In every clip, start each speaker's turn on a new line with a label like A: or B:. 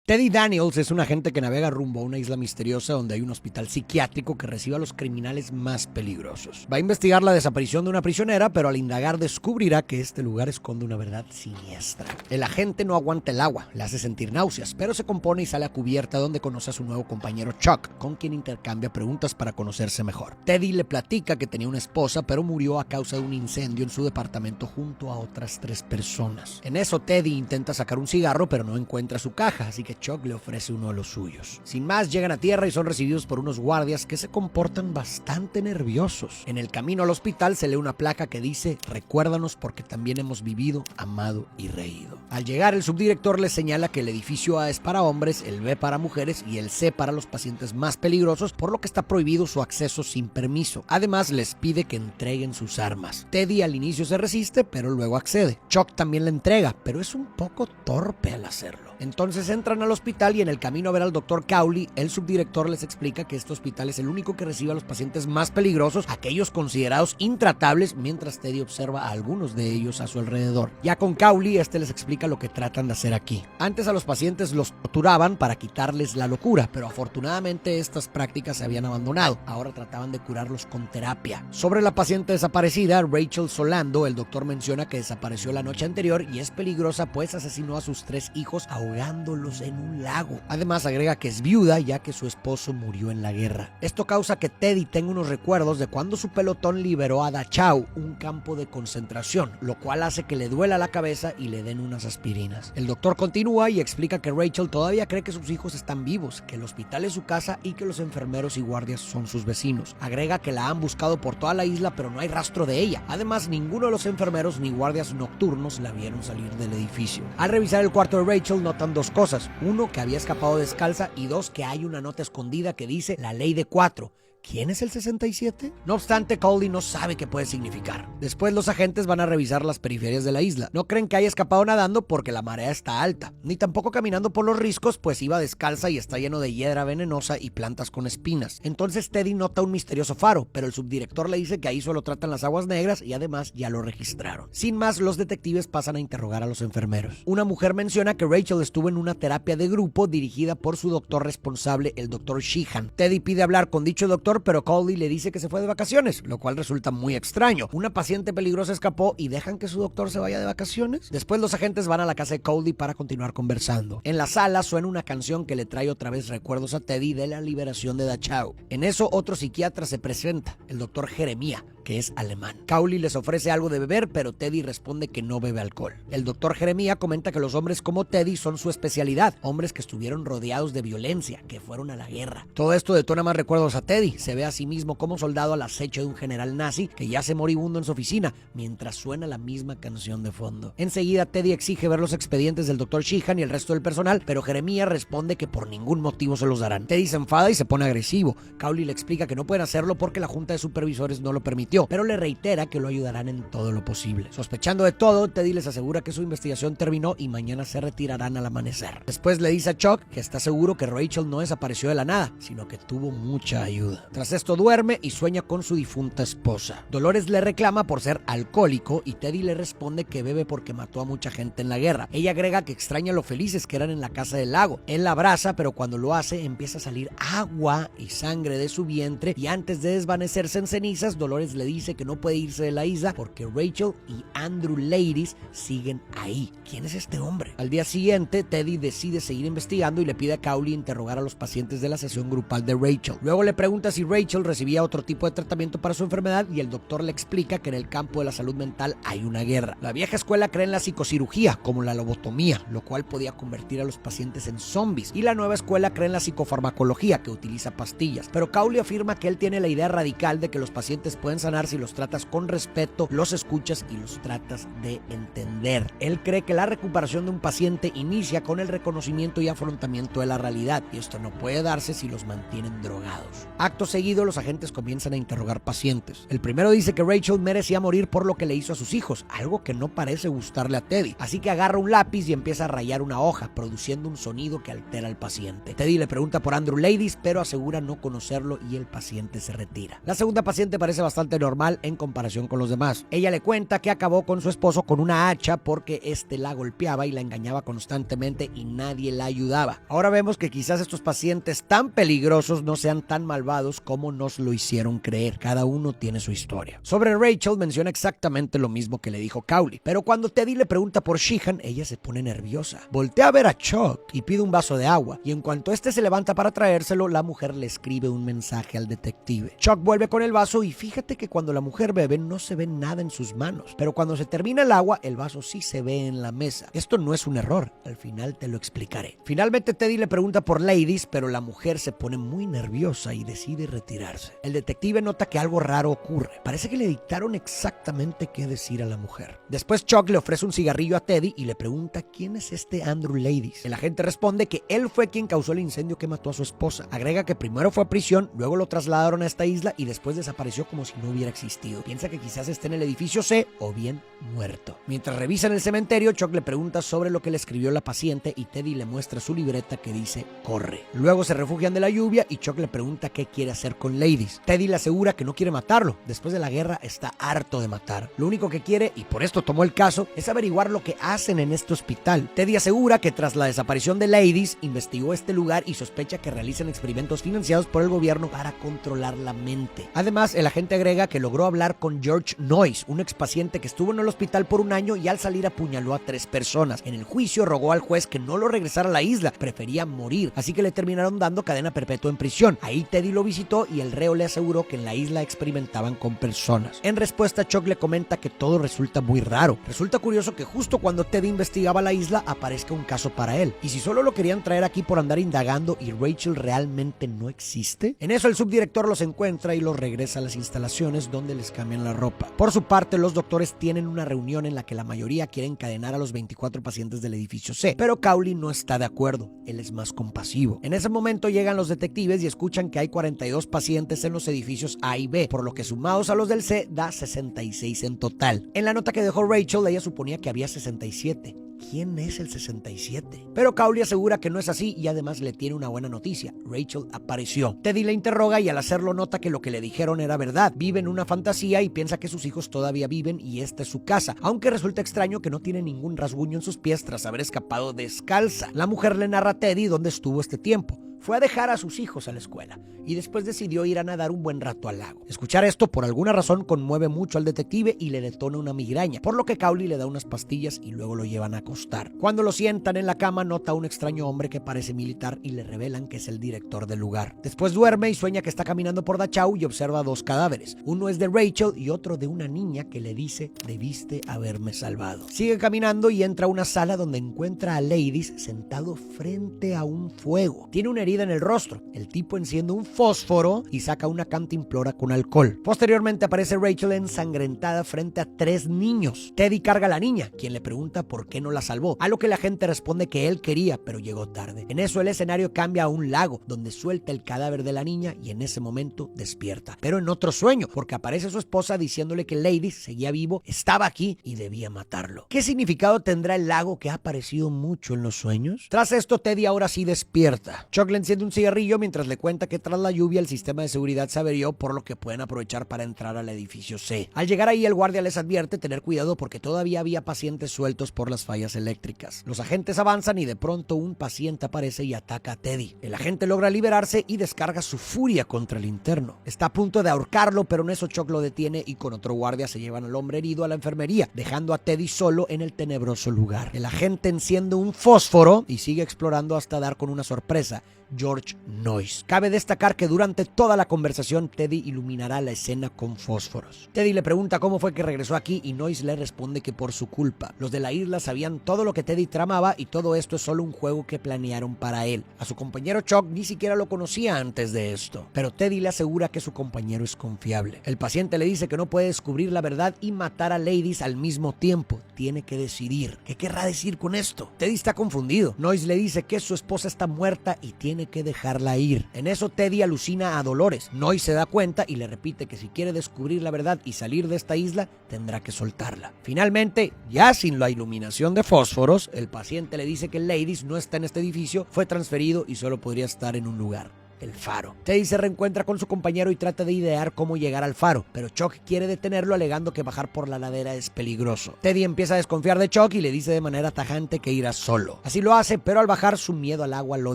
A: Teddy Daniels es un agente que navega rumbo a una isla misteriosa donde hay un hospital psiquiátrico que recibe a los criminales más peligrosos. Va a investigar la desaparición de una prisionera, pero al indagar descubrirá que este lugar esconde una verdad siniestra. El agente no aguanta el agua, le hace sentir náuseas, pero se compone y sale a cubierta donde conoce a su nuevo compañero Chuck, con quien intercambia preguntas para conocerse mejor. Teddy le platica que tenía una esposa, pero murió a causa de un incendio en su departamento junto a otras 3 personas. En eso Teddy intenta sacar un cigarro, pero no encuentra su caja, así que Chuck le ofrece uno de los suyos. Sin más, llegan a tierra y son recibidos por unos guardias que se comportan bastante nerviosos. En el camino al hospital se lee una placa que dice: recuérdanos porque también hemos vivido, amado y reído. Al llegar, el subdirector les señala que el edificio A es para hombres, el B para mujeres y el C para los pacientes más peligrosos, por lo que está prohibido su acceso sin permiso. Además, les pide que entreguen sus armas. Teddy al inicio se resiste, pero luego accede. Chuck también le entrega, pero es un poco torpe al hacerlo. Entonces entran al hospital y en el camino a ver al Dr. Cowley, el subdirector les explica que este hospital es el único que recibe a los pacientes más peligrosos, aquellos considerados intratables, mientras Teddy observa a algunos de ellos a su alrededor. Ya con Cowley, les explica lo que tratan de hacer aquí. Antes a los pacientes los torturaban para quitarles la locura, pero afortunadamente estas prácticas se habían abandonado. Ahora trataban de curarlos con terapia. Sobre la paciente desaparecida, Rachel Solando, el doctor menciona que desapareció la noche anterior y es peligrosa pues asesinó a sus 3 hijos ahogándolos en un lago. Además agrega que es viuda ya que su esposo murió en la guerra. Esto causa que Teddy tenga unos recuerdos de cuando su pelotón liberó a Dachau, un campo de concentración, lo cual hace que le duela la cabeza y le den unas aspirinas. El doctor continúa y explica que Rachel todavía cree que sus hijos están vivos, que el hospital es su casa y que los enfermeros y guardias son sus vecinos. Agrega que la han buscado por toda la isla pero no hay rastro de ella. Además, ninguno de los enfermeros ni guardias nocturnos la vieron salir del edificio. Al revisar el cuarto de Rachel notan 2 cosas. 1, que había escapado descalza y 2, que hay una nota escondida que dice la ley de 4. ¿Quién es el 67? No obstante, Cowley no sabe qué puede significar. Después los agentes van a revisar las periferias de la isla. No creen que haya escapado nadando porque la marea está alta, ni tampoco caminando por los riscos pues iba descalza y está lleno de hiedra venenosa y plantas con espinas. Entonces Teddy nota un misterioso faro, pero el subdirector le dice que ahí solo tratan las aguas negras y además ya lo registraron. Sin más, los detectives pasan a interrogar a los enfermeros. Una mujer menciona que Rachel estuvo en una terapia de grupo dirigida por su doctor responsable, el doctor Sheehan. Teddy pide hablar con dicho doctor, pero Cowley le dice que se fue de vacaciones, lo cual resulta muy extraño. Una paciente peligrosa escapó y dejan que su doctor se vaya de vacaciones. Después los agentes van a la casa de Cowley para continuar conversando. En la sala suena una canción que le trae otra vez recuerdos a Teddy de la liberación de Dachau. En eso otro psiquiatra se presenta, el doctor Jeremia, que es alemán. Cowley les ofrece algo de beber, pero Teddy responde que no bebe alcohol. El doctor Jeremia comenta que los hombres como Teddy son su especialidad, hombres que estuvieron rodeados de violencia, que fueron a la guerra. Todo esto detona más recuerdos a Teddy. Se ve a sí mismo como soldado al acecho de un general nazi que yace moribundo en su oficina, mientras suena la misma canción de fondo. Enseguida Teddy exige ver los expedientes del doctor Sheehan y el resto del personal, pero Jeremia responde que por ningún motivo se los darán. Teddy se enfada y se pone agresivo. Cowley le explica que no pueden hacerlo porque la junta de supervisores no lo permitió, pero le reitera que lo ayudarán en todo lo posible. Sospechando de todo, Teddy les asegura que su investigación terminó y mañana se retirarán al amanecer. Después le dice a Chuck que está seguro que Rachel no desapareció de la nada, sino que tuvo mucha ayuda. Tras esto duerme y sueña con su difunta esposa. Dolores le reclama por ser alcohólico y Teddy le responde que bebe porque mató a mucha gente en la guerra. Ella agrega que extraña lo felices que eran en la casa del lago. Él la abraza, pero cuando lo hace empieza a salir agua y sangre de su vientre y antes de desvanecerse en cenizas, Dolores le dice que no puede irse de la isla porque Rachel y Andrew Ladies siguen ahí. ¿Quién es este hombre? Al día siguiente, Teddy decide seguir investigando y le pide a Cowley interrogar a los pacientes de la sesión grupal de Rachel. Luego le pregunta si Rachel recibía otro tipo de tratamiento para su enfermedad y el doctor le explica que en el campo de la salud mental hay una guerra. La vieja escuela cree en la psicocirugía, como la lobotomía, lo cual podía convertir a los pacientes en zombies, y la nueva escuela cree en la psicofarmacología, que utiliza pastillas. Pero Cowley afirma que él tiene la idea radical de que los pacientes pueden sanar si los tratas con respeto, los escuchas y los tratas de entender. Él cree que la recuperación de un paciente inicia con el reconocimiento y afrontamiento de la realidad, y esto no puede darse si los mantienen drogados. Acto seguido, los agentes comienzan a interrogar pacientes. El primero dice que Rachel merecía morir por lo que le hizo a sus hijos, algo que no parece gustarle a Teddy, así que agarra un lápiz y empieza a rayar una hoja, produciendo un sonido que altera al paciente. Teddy le pregunta por Andrew Ladies, pero asegura no conocerlo y el paciente se retira. La segunda paciente parece bastante bastante normal en comparación con los demás. Ella le cuenta que acabó con su esposo con una hacha porque este la golpeaba y la engañaba constantemente y nadie la ayudaba. Ahora vemos que quizás estos pacientes tan peligrosos no sean tan malvados como nos lo hicieron creer. Cada uno tiene su historia. Sobre Rachel menciona exactamente lo mismo que le dijo Cowley, pero cuando Teddy le pregunta por Sheehan, ella se pone nerviosa. Voltea a ver a Chuck y pide un vaso de agua, y en cuanto este se levanta para traérselo, la mujer le escribe un mensaje al detective. Chuck vuelve con el vaso y fíjate que cuando la mujer bebe no se ve nada en sus manos, pero cuando se termina el agua, el vaso sí se ve en la mesa. Esto no es un error, al final te lo explicaré. Finalmente Teddy le pregunta por Ladies, pero la mujer se pone muy nerviosa y decide retirarse. El detective nota que algo raro ocurre. Parece que le dictaron exactamente qué decir a la mujer. Después Chuck le ofrece un cigarrillo a Teddy y le pregunta quién es este Andrew Ladies. El agente responde que él fue quien causó el incendio que mató a su esposa. Agrega que primero fue a prisión, luego lo trasladaron a esta isla y después desapareció como si no hubiera existido. Piensa que quizás esté en el edificio C o bien muerto. Mientras revisan el cementerio, Chuck le pregunta sobre lo que le escribió la paciente y Teddy le muestra su libreta que dice corre. Luego se refugian de la lluvia y Chuck le pregunta qué quiere hacer con Ladies. Teddy le asegura que no quiere matarlo. Después de la guerra está harto de matar. Lo único que quiere, y por esto tomó el caso, es averiguar lo que hacen en este hospital. Teddy asegura que tras la desaparición de Ladies, investigó este lugar y sospecha que realizan experimentos financiados por el gobierno para controlar la mente. Además, el agente agrega que logró hablar con George Noyes, un expaciente que estuvo en el hospital por un año y al salir apuñaló a 3 personas. En el juicio rogó al juez que no lo regresara a la isla, prefería morir, así que le terminaron dando cadena perpetua en prisión. Ahí Teddy lo visitó y el reo le aseguró que en la isla experimentaban con personas. En respuesta, Chuck le comenta que todo resulta muy raro. Resulta curioso que justo cuando Teddy investigaba la isla aparezca un caso para él. ¿Y si solo lo querían traer aquí por andar indagando y Rachel realmente no existe? En eso el subdirector los encuentra y los regresa a las instalaciones donde les cambian la ropa. Por su parte, los doctores tienen una reunión en la que la mayoría quiere encadenar a los 24 pacientes del edificio C, pero Cowley no está de acuerdo. Él es más compasivo. En ese momento llegan los detectives y escuchan que hay 42 pacientes en los edificios A y B, por lo que sumados a los del C da 66 en total. En la nota que dejó Rachel, ella suponía que había 67. ¿Quién es el 67? Pero Cowley asegura que no es así y además le tiene una buena noticia. Rachel apareció. Teddy la interroga y al hacerlo nota que lo que le dijeron era verdad. Vive en una fantasía y piensa que sus hijos todavía viven y esta es su casa, aunque resulta extraño que no tiene ningún rasguño en sus pies tras haber escapado descalza. La mujer le narra a Teddy dónde estuvo este tiempo. Fue a dejar a sus hijos a la escuela y después decidió ir a nadar un buen rato al lago. Escuchar esto por alguna razón conmueve mucho al detective y le detona una migraña, por lo que Cowley le da unas pastillas y luego lo llevan a acostar. Cuando lo sientan en la cama, nota a un extraño hombre que parece militar y le revelan que es el director del lugar. Después duerme y sueña que está caminando por Dachau y observa 2 cadáveres. Uno es de Rachel y otro de una niña que le dice: debiste haberme salvado. Sigue caminando y entra a una sala donde encuentra a Ladies sentado frente a un fuego. Tiene una herida en el rostro. El tipo enciende un fósforo y saca una cantimplora con alcohol. Posteriormente aparece Rachel ensangrentada frente a 3 niños. Teddy carga a la niña, quien le pregunta por qué no la salvó, a lo que la gente responde que él quería, pero llegó tarde. En eso el escenario cambia a un lago, donde suelta el cadáver de la niña y en ese momento despierta. Pero en otro sueño, porque aparece su esposa diciéndole que Ladies seguía vivo, estaba aquí y debía matarlo. ¿Qué significado tendrá el lago que ha aparecido mucho en los sueños? Tras esto, Teddy ahora sí despierta. Chuck le enciende un cigarrillo mientras le cuenta que tras la lluvia el sistema de seguridad se averió, por lo que pueden aprovechar para entrar al edificio C. Al llegar ahí, el guardia les advierte tener cuidado porque todavía había pacientes sueltos por las fallas eléctricas. Los agentes avanzan y de pronto un paciente aparece y ataca a Teddy. El agente logra liberarse y descarga su furia contra el interno. Está a punto de ahorcarlo, pero en eso Chuck lo detiene y con otro guardia se llevan al hombre herido a la enfermería, dejando a Teddy solo en el tenebroso lugar. El agente enciende un fósforo y sigue explorando hasta dar con una sorpresa: George Noyes. Cabe destacar que durante toda la conversación Teddy iluminará la escena con fósforos. Teddy le pregunta cómo fue que regresó aquí y Noyes le responde que por su culpa. Los de la isla sabían todo lo que Teddy tramaba y todo esto es solo un juego que planearon para él. A su compañero Chuck ni siquiera lo conocía antes de esto, pero Teddy le asegura que su compañero es confiable. El paciente le dice que no puede descubrir la verdad y matar a Ladies al mismo tiempo. Tiene que decidir. ¿Qué querrá decir con esto? Teddy está confundido. Noyes le dice que su esposa está muerta y tiene que dejarla ir. En eso Teddy alucina a Dolores. Noyes se da cuenta y le repite que si quiere descubrir la verdad y salir de esta isla, tendrá que soltarla. Finalmente, ya sin la iluminación de fósforos, el paciente le dice que Ladies no está en este edificio, fue transferido y solo podría estar en un lugar. el faro. Teddy se reencuentra con su compañero y trata de idear cómo llegar al faro, pero Chuck quiere detenerlo alegando que bajar por la ladera es peligroso. Teddy empieza a desconfiar de Chuck y le dice de manera tajante que irá solo. Así lo hace, pero al bajar su miedo al agua lo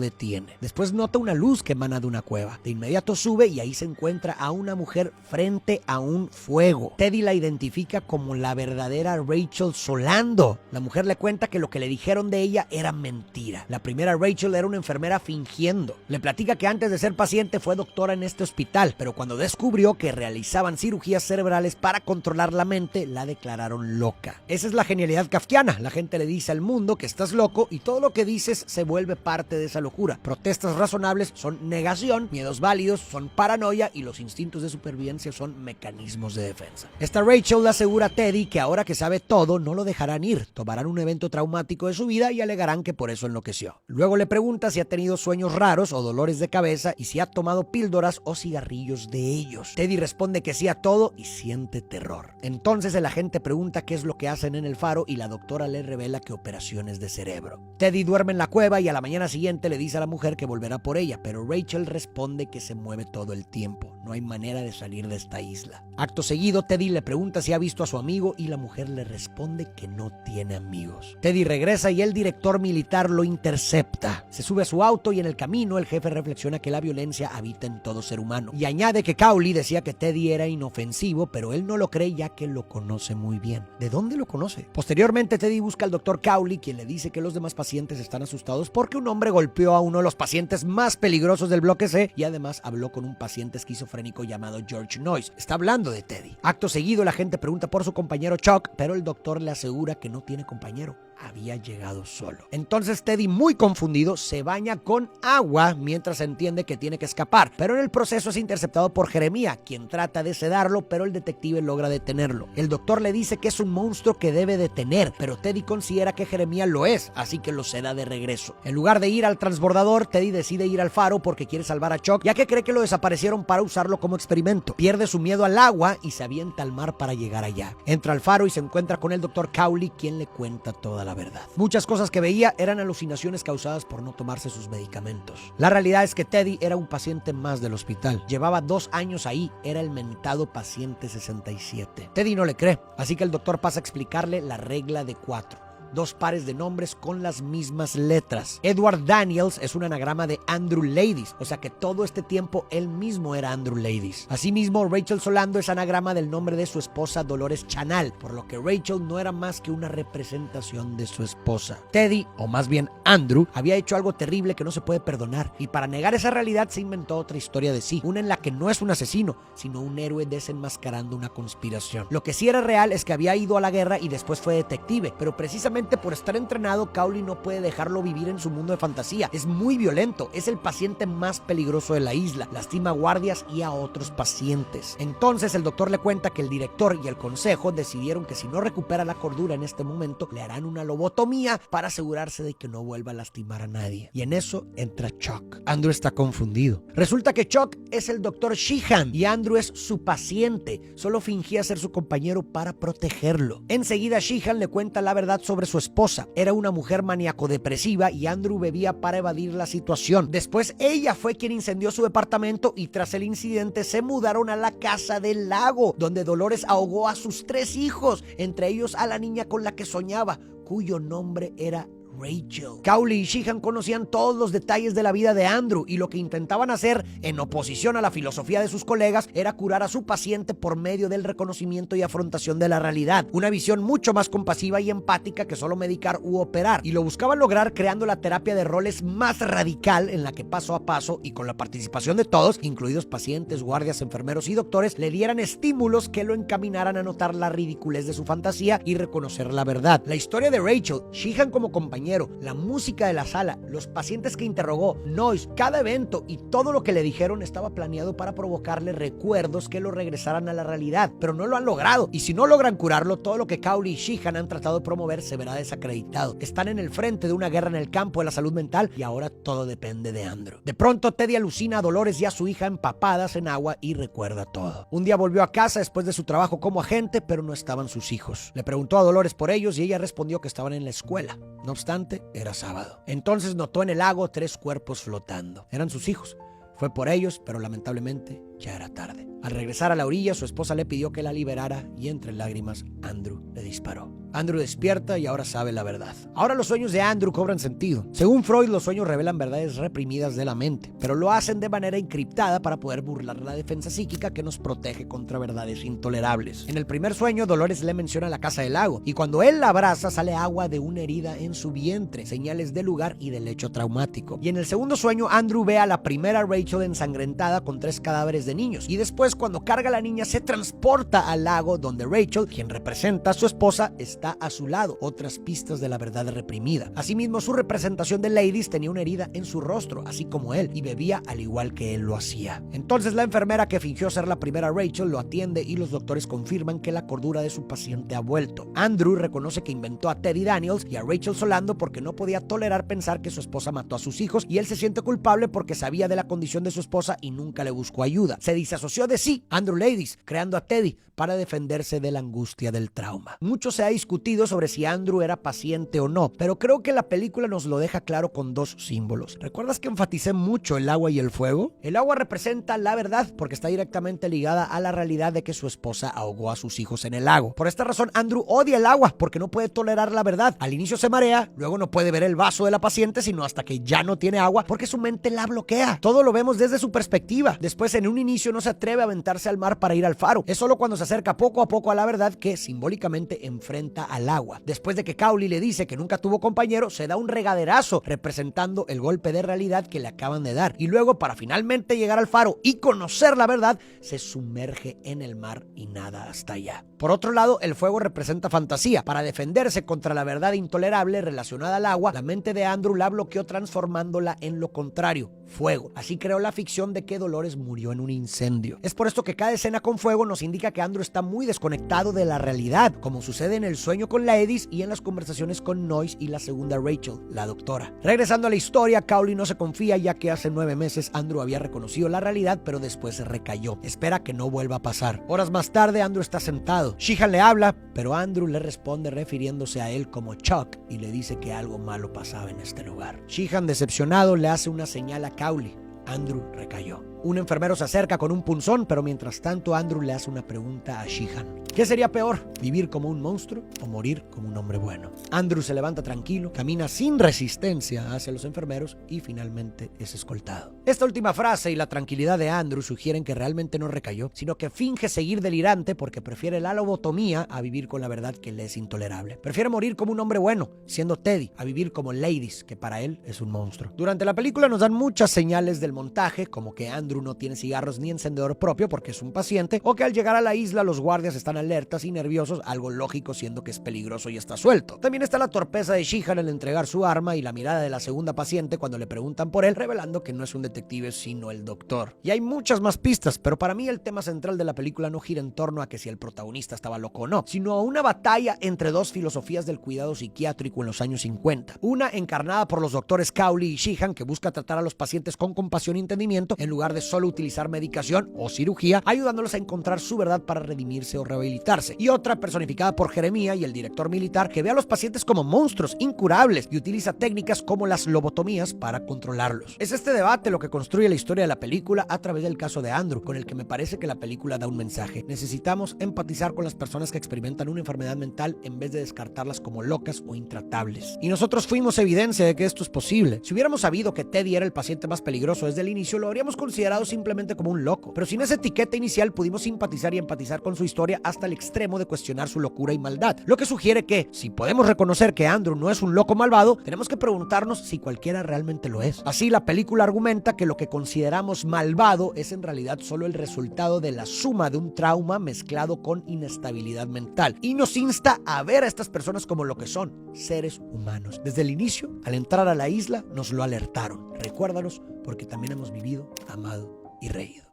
A: detiene. Después nota una luz que emana de una cueva. De inmediato sube y ahí se encuentra a una mujer frente a un fuego. Teddy la identifica como la verdadera Rachel Solando. La mujer le cuenta que lo que le dijeron de ella era mentira. La primera Rachel era una enfermera fingiendo. Le platica que antes de ser paciente fue doctora en este hospital, pero cuando descubrió que realizaban cirugías cerebrales para controlar la mente, la declararon loca. Esa es la genialidad kafkiana. La gente le dice al mundo que estás loco y todo lo que dices se vuelve parte de esa locura. Protestas razonables son negación, miedos válidos son paranoia y los instintos de supervivencia son mecanismos de defensa. Esta Rachel le asegura a Teddy que ahora que sabe todo no lo dejarán ir, tomarán un evento traumático de su vida y alegarán que por eso enloqueció. Luego le pregunta si ha tenido sueños raros o dolores de cabeza y si ha tomado píldoras o cigarrillos de ellos. Teddy responde que sí a todo y siente terror. Entonces el agente pregunta qué es lo que hacen en el faro y la doctora le revela que operaciones de cerebro. Teddy duerme en la cueva y a la mañana siguiente le dice a la mujer que volverá por ella, pero Rachel responde que se mueve todo el tiempo. No hay manera de salir de esta isla. Acto seguido, Teddy le pregunta si ha visto a su amigo y la mujer le responde que no tiene amigos. Teddy regresa y el director militar lo intercepta. Se sube a su auto y en el camino el jefe reflexiona que la violencia habita en todo ser humano y añade que Cowley decía que Teddy era inofensivo, pero él no lo cree ya que lo conoce muy bien. ¿De dónde lo conoce? Posteriormente, Teddy busca al doctor Cowley, quien le dice que los demás pacientes están asustados porque un hombre golpeó a uno de los pacientes más peligrosos del bloque C y además habló con un paciente esquizofrénico llamado George Noyce. Está hablando de Teddy. Acto seguido, la gente pregunta por su compañero Chuck, pero el doctor le asegura que no tiene compañero. Había llegado solo. Entonces Teddy, muy confundido, se baña con agua mientras entiende que tiene que escapar, pero en el proceso es interceptado por Jeremías, quien trata de sedarlo, pero el detective logra detenerlo. El doctor le dice que es un monstruo que debe detener, pero Teddy considera que Jeremías lo es, así que lo seda de regreso. En lugar de ir al transbordador, Teddy decide ir al faro porque quiere salvar a Chuck, ya que cree que lo desaparecieron para usarlo como experimento. Pierde su miedo al agua y se avienta al mar para llegar allá. Entra al faro y se encuentra con el doctor Cowley, quien le cuenta toda la verdad. Muchas cosas que veía eran alucinaciones causadas por no tomarse sus medicamentos. La realidad es que Teddy era un paciente más del hospital. Llevaba 2 años ahí, era el mentado paciente 67. Teddy no le cree, así que el doctor pasa a explicarle la regla de 4. 2 pares de nombres con las mismas letras. Edward Daniels es un anagrama de Andrew Ladies, o sea que todo este tiempo él mismo era Andrew Ladies. Asimismo, Rachel Solando es anagrama del nombre de su esposa Dolores Chanal, por lo que Rachel no era más que una representación de su esposa. Teddy, o más bien Andrew, había hecho algo terrible que no se puede perdonar, y para negar esa realidad se inventó otra historia de sí, una en la que no es un asesino, sino un héroe desenmascarando una conspiración. Lo que sí era real es que había ido a la guerra y después fue detective, pero precisamente por estar entrenado, Cowley no puede dejarlo vivir en su mundo de fantasía. Es muy violento, es el paciente más peligroso de la isla, lastima guardias y a otros pacientes. Entonces el doctor le cuenta que el director y el consejo decidieron que si no recupera la cordura en este momento, le harán una lobotomía para asegurarse de que no vuelva a lastimar a nadie. Y en eso entra Chuck. Andrew está confundido. Resulta que Chuck es el doctor Sheehan y Andrew es su paciente. Solo fingía ser su compañero para protegerlo. Enseguida Sheehan le cuenta la verdad sobre su esposa. Era una mujer maníaco-depresiva y Andrew bebía para evadir la situación. Después ella fue quien incendió su departamento y tras el incidente se mudaron a la casa del lago, donde Dolores ahogó a sus 3 hijos, entre ellos a la niña con la que soñaba, cuyo nombre era Rachel. Cowley y Sheehan conocían todos los detalles de la vida de Andrew y lo que intentaban hacer, en oposición a la filosofía de sus colegas, era curar a su paciente por medio del reconocimiento y afrontación de la realidad, una visión mucho más compasiva y empática que solo medicar u operar, y lo buscaban lograr creando la terapia de roles más radical en la que paso a paso y con la participación de todos, incluidos pacientes, guardias, enfermeros y doctores, le dieran estímulos que lo encaminaran a notar la ridiculez de su fantasía y reconocer la verdad. La historia de Rachel, Sheehan como compañero, la música de la sala, los pacientes que interrogó, Noyce, cada evento y todo lo que le dijeron estaba planeado para provocarle recuerdos que lo regresaran a la realidad, pero no lo han logrado, y si no logran curarlo, todo lo que Cowley y Sheehan han tratado de promover se verá desacreditado. Están en el frente de una guerra en el campo de la salud mental y ahora todo depende de Andrew. De pronto Teddy alucina a Dolores y a su hija empapadas en agua y recuerda todo. Un día volvió a casa después de su trabajo como agente, pero no estaban sus hijos. Le preguntó a Dolores por ellos y ella respondió que estaban en la escuela. No obstante, era sábado. Entonces notó en el lago 3 cuerpos flotando. Eran sus hijos. Fue por ellos, pero lamentablemente ya era tarde. Al regresar a la orilla, su esposa le pidió que la liberara y entre lágrimas, Andrew le disparó. Andrew despierta y ahora sabe la verdad. Ahora los sueños de Andrew cobran sentido. Según Freud, los sueños revelan verdades reprimidas de la mente, pero lo hacen de manera encriptada para poder burlar la defensa psíquica que nos protege contra verdades intolerables. En el primer sueño, Dolores le menciona la casa del lago, y cuando él la abraza, sale agua de una herida en su vientre, señales del lugar y del hecho traumático. Y en el segundo sueño, Andrew ve a la primera Rachel ensangrentada con 3 cadáveres de niños, y después, cuando carga a la niña, se transporta al lago donde Rachel, quien representa a su esposa, está a su lado. Otras pistas de la verdad reprimida. Asimismo, su representación de Ladies tenía una herida en su rostro, así como él, y bebía al igual que él lo hacía. Entonces la enfermera que fingió ser la primera Rachel lo atiende y los doctores confirman que la cordura de su paciente ha vuelto. Andrew reconoce que inventó a Teddy Daniels y a Rachel Solando porque no podía tolerar pensar que su esposa mató a sus hijos, y él se siente culpable porque sabía de la condición de su esposa y nunca le buscó ayuda. Se disasoció de sí, Andrew Ladies, creando a Teddy para defenderse de la angustia del trauma. Mucho se ha discutido sobre si Andrew era paciente o no, pero creo que la película nos lo deja claro con 2 símbolos. ¿Recuerdas que enfaticé mucho el agua y el fuego? El agua representa la verdad porque está directamente ligada a la realidad de que su esposa ahogó a sus hijos en el lago. Por esta razón, Andrew odia el agua porque no puede tolerar la verdad. Al inicio se marea, luego no puede ver el vaso de la paciente sino hasta que ya no tiene agua porque su mente la bloquea. Todo lo vemos desde su perspectiva. Después, en un inicio, no se atreve a aventarse al mar para ir al faro. Es solo cuando se acerca poco a poco a la verdad que simbólicamente enfrenta al agua. Después de que Cowley le dice que nunca tuvo compañero, se da un regaderazo representando el golpe de realidad que le acaban de dar. Y luego, para finalmente llegar al faro y conocer la verdad, se sumerge en el mar y nada hasta allá. Por otro lado, el fuego representa fantasía. Para defenderse contra la verdad intolerable relacionada al agua, la mente de Andrew la bloqueó transformándola en lo contrario, fuego. Así creó la ficción de que Dolores murió en un incendio. Es por esto que cada escena con fuego nos indica que Andrew está muy desconectado de la realidad, como sucede en el sueño con Ladies y en las conversaciones con Noyce y la segunda Rachel, la doctora. Regresando a la historia, Cowley no se confía ya que hace 9 meses Andrew había reconocido la realidad, pero después se recayó. Espera que no vuelva a pasar. Horas más tarde, Andrew está sentado. Sheehan le habla, pero Andrew le responde refiriéndose a él como Chuck y le dice que algo malo pasaba en este lugar. Sheehan, decepcionado, le hace una señal a Cowley. Andrew recayó. Un enfermero se acerca con un punzón, pero mientras tanto Andrew le hace una pregunta a Sheehan. ¿Qué sería peor? ¿Vivir como un monstruo o morir como un hombre bueno? Andrew se levanta tranquilo, camina sin resistencia hacia los enfermeros y finalmente es escoltado. Esta última frase y la tranquilidad de Andrew sugieren que realmente no recayó, sino que finge seguir delirante porque prefiere la lobotomía a vivir con la verdad que le es intolerable. Prefiere morir como un hombre bueno, siendo Teddy, a vivir como Ladies, que para él es un monstruo. Durante la película nos dan muchas señales del montaje, como que Andrew no tiene cigarros ni encendedor propio porque es un paciente, o que al llegar a la isla los guardias están alertas y nerviosos, algo lógico siendo que es peligroso y está suelto. También está la torpeza de Sheehan al entregar su arma y la mirada de la segunda paciente cuando le preguntan por él, revelando que no es un detective sino el doctor. Y hay muchas más pistas, pero para mí el tema central de la película no gira en torno a que si el protagonista estaba loco o no, sino a una batalla entre 2 filosofías del cuidado psiquiátrico en los años 50. Una encarnada por los doctores Cowley y Sheehan, que busca tratar a los pacientes con compasión y entendimiento en lugar de solo utilizar medicación o cirugía, ayudándolos a encontrar su verdad para redimirse o rehabilitarse. Y otra personificada por Jeremiah y el director militar, que ve a los pacientes como monstruos incurables y utiliza técnicas como las lobotomías para controlarlos. Es este debate lo que construye la historia de la película a través del caso de Andrew, con el que me parece que la película da un mensaje. Necesitamos empatizar con las personas que experimentan una enfermedad mental en vez de descartarlas como locas o intratables. Y nosotros fuimos evidencia de que esto es posible. Si hubiéramos sabido que Teddy era el paciente más peligroso desde el inicio, lo habríamos considerado simplemente como un loco. Pero sin esa etiqueta inicial pudimos simpatizar y empatizar con su historia hasta el extremo de cuestionar su locura y maldad. Lo que sugiere que, si podemos reconocer que Andrew no es un loco malvado, tenemos que preguntarnos si cualquiera realmente lo es. Así, la película argumenta que lo que consideramos malvado es en realidad solo el resultado de la suma de un trauma mezclado con inestabilidad mental. Y nos insta a ver a estas personas como lo que son, seres humanos. Desde el inicio, al entrar a la isla, nos lo alertaron. Recuérdalos porque también hemos vivido, amado y reído.